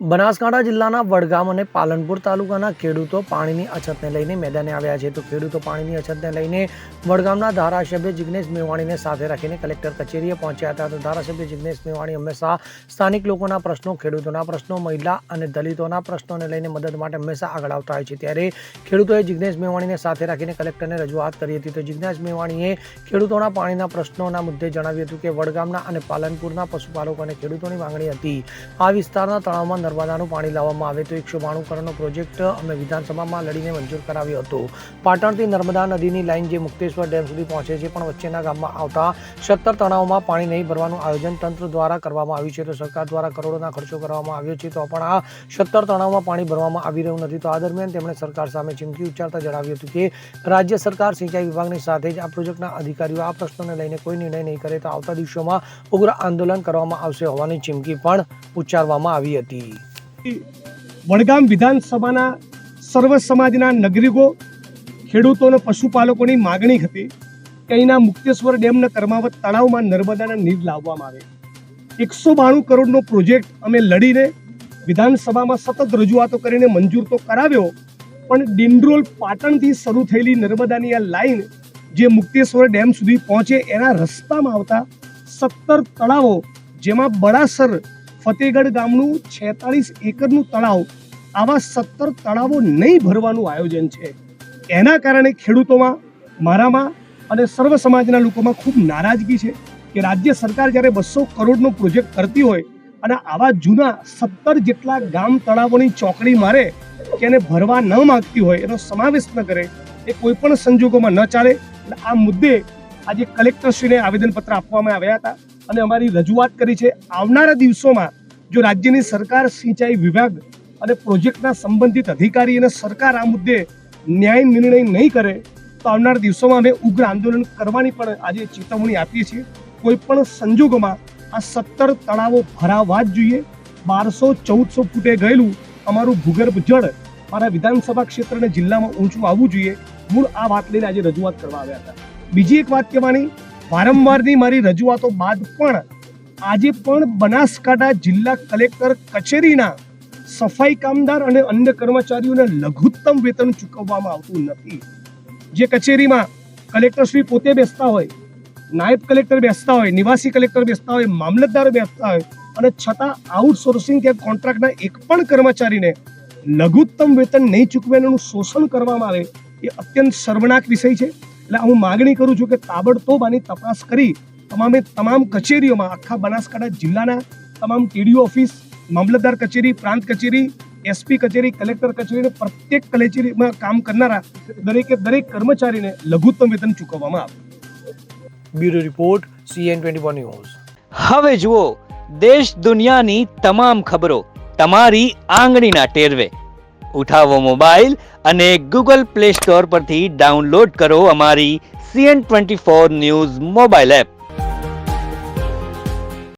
બનાસકાંઠા જિલ્લાના વડગામ અને પાલનપુર તાલુકાના ખેડૂતો પાણીની અછતને લઈને મેદાને આવ્યા છે. તો ખેડૂતો પાણીની અછતને લઈને વડગામના ધારાસભ્ય જિગ્નેશ મેવાણીને સાથે રાખીને કલેક્ટર કચેરીએ પહોંચ્યા હતા. તો ધારાસભ્ય જિગ્નેશ મેવાણી હંમેશા સ્થાનિક લોકોના પ્રશ્નો, ખેડૂતોના પ્રશ્નો, મહિલા અને દલિતોના પ્રશ્નોને લઈને મદદ માટે હંમેશા આગળ આવતા હોય છે. ત્યારે ખેડૂતોએ જિગ્નેશ મેવાણીને સાથે રાખીને કલેક્ટરને રજૂઆત કરી હતી. તો જિગ્નેશ મેવાણીએ ખેડૂતોના પાણીના પ્રશ્નોના મુદ્દે જણાવ્યું હતું કે વડગામના અને પાલનપુરના પશુપાલકો અને ખેડૂતોની માંગણી હતી આ વિસ્તારના તળાવમાં નર્મદાનું પાણી લાવવામાં આવે તો 192 કરોડનો પ્રોજેક્ટ અમે વિધાનસભામાં લડીને મંજૂર કરાવ્યો હતો. પાટણથી નર્મદા નદીની લાઇન જે મુક્તેશ્વર ડેમ સુધી પહોંચે છે, પણ વચ્ચેના ગામમાં આવતા 17 તળાવોમાં પાણી નહીં ભરવાનું આયોજન તંત્ર દ્વારા કરવામાં આવ્યું છે. તો સરકાર દ્વારા કરોડોના ખર્ચો કરવામાં આવ્યો છે, તો પણ આ 17 તળાવમાં પાણી ભરવામાં આવી રહ્યું નથી. તો આ દરમિયાન તેમણે સરકાર સામે ચીમકી ઉચ્ચારતા જણાવ્યું હતું કે રાજ્ય સરકાર સિંચાઈ વિભાગની સાથે જ આ પ્રોજેક્ટના અધિકારીઓ આ પ્રશ્નોને લઈને કોઈ નિર્ણય નહીં કરે તો આવતા દિવસોમાં ઉગ્ર આંદોલન કરવામાં આવશે હોવાની ચીમકી પણ ઉચ્ચારવામાં આવી હતી. વડગામ વિધાનસભાના સર્વ સમાજના નાગરિકો, ખેડૂતો અને પશુપાલકોની માગણી હતી કે અહીંના મુક્તેશ્વર ડેમના કર્માવત તળાવમાં નર્મદાના નીર લાવવામાં આવે. 192 કરોડનો પ્રોજેક્ટ અમે લડીને વિધાનસભામાં સતત રજૂઆતો કરીને મંજૂર તો કરાવ્યો, પણ ડિંડરોલ પાટણથી શરૂ થયેલી નર્મદાની આ લાઈન જે મુક્તેશ્વર ડેમ સુધી પહોંચે એના રસ્તામાં આવતા 17 તળાવો, જેમાં બળાસર ફતેગઢ ગામનું 46 એકરનું તળાવ, આવા 17 તળાવો નહીં ભરવાનું આયોજન છે. એના કારણે ખેડૂતોમાં, મારામાં અને સર્વ સમાજના લોકોમાં ખૂબ નારાજગી છે કે રાજ્ય સરકાર જ્યારે 200 કરોડનો પ્રોજેક્ટ કરતી હોય અને આવા જૂના 17 જેટલા ગામ તળાવોની ચોકડી મારે કે એને ભરવા ન માગતી હોય, એનો સમાવેશ ન કરે, એ કોઈ પણ સંજોગોમાં ન ચાલે. એટલે આ મુદ્દે આજે કલેક્ટરશ્રીને આવેદનપત્ર આપવામાં આવ્યા હતા અને અમારી રજૂઆત કરી છે. આવનારા દિવસોમાં જો રાજ્યની સરકાર, સિંચાઈ વિભાગ અને પ્રોજેક્ટના સંબંધિત અધિકારી અને સરકાર આ મુદ્દે ન્યાય નિર્ણય નહીં કરે તો આવનારા દિવસોમાં અમે ઉગ્ર આંદોલન કરવાની પણ આજે ચેતવણી આપીએ છીએ. કોઈ પણ સંજોગોમાં આ 17 તળાવો ભરાવા જ જોઈએ. 1200-1400 ફૂટે ગયેલું અમારું ભૂગર્ભ જળ મારા વિધાનસભા ક્ષેત્ર અને જિલ્લામાં ઊંચું આવવું જોઈએ. મૂળ આ વાત લઈને આજે રજૂઆત કરવા આવ્યા હતા. બીજી એક વાત કહેવાની, વારંવારની મારી રજૂઆતો બાદ પણ આજે પણ બનાસકાંઠા જિલ્લા કલેક્ટર કચેરીના સફાઈ કામદાર અને અન્ય કર્મચારીઓને લઘુત્તમ વેતન ચૂકવવામાં આવતું નથી. જે કચેરીમાં કલેક્ટરશ્રી પોતે બેસતા હોય, નાયબ કલેક્ટર બેસતા હોય, નિવાસી કલેક્ટર બેસતા હોય, મામલતદાર બેસતા હોય, અને છતાં આઉટસોર્સિંગ કે કોન્ટ્રાક્ટના એક પણ કર્મચારીને લઘુત્તમ વેતન નહીં ચૂકવેનું શોષણ કરવામાં આવે, એ અત્યંત શર્મનાક વિષય છે. એટલે હું માગણી કરું છું કે તાબડતોબ આની તપાસ કરી તમામ કચેરીઓમાં, આખા બનાસકાંઠા જિલ્લાના તમામ ટીડીઓ ઓફિસ, મામલતદાર કચેરી, પ્રાંત કચેરી, એસપી કચેરી, કલેક્ટર કચેરી, પ્રત્યેક કચેરીમાં કામ કરનારા દરેક કર્મચારીને લઘુત્તમ વેતન ચૂકવવામાં આવે. Bureau report, CN24 news. હવે જુઓ દેશ દુનિયાની તમામ ખબરો તમારી આંગળીના ટેરવે. ઉઠાવો મોબાઈલ અને Google Play Store પરથી ડાઉનલોડ કરો અમારી CN24 ન્યૂઝ મોબાઈલ એપ.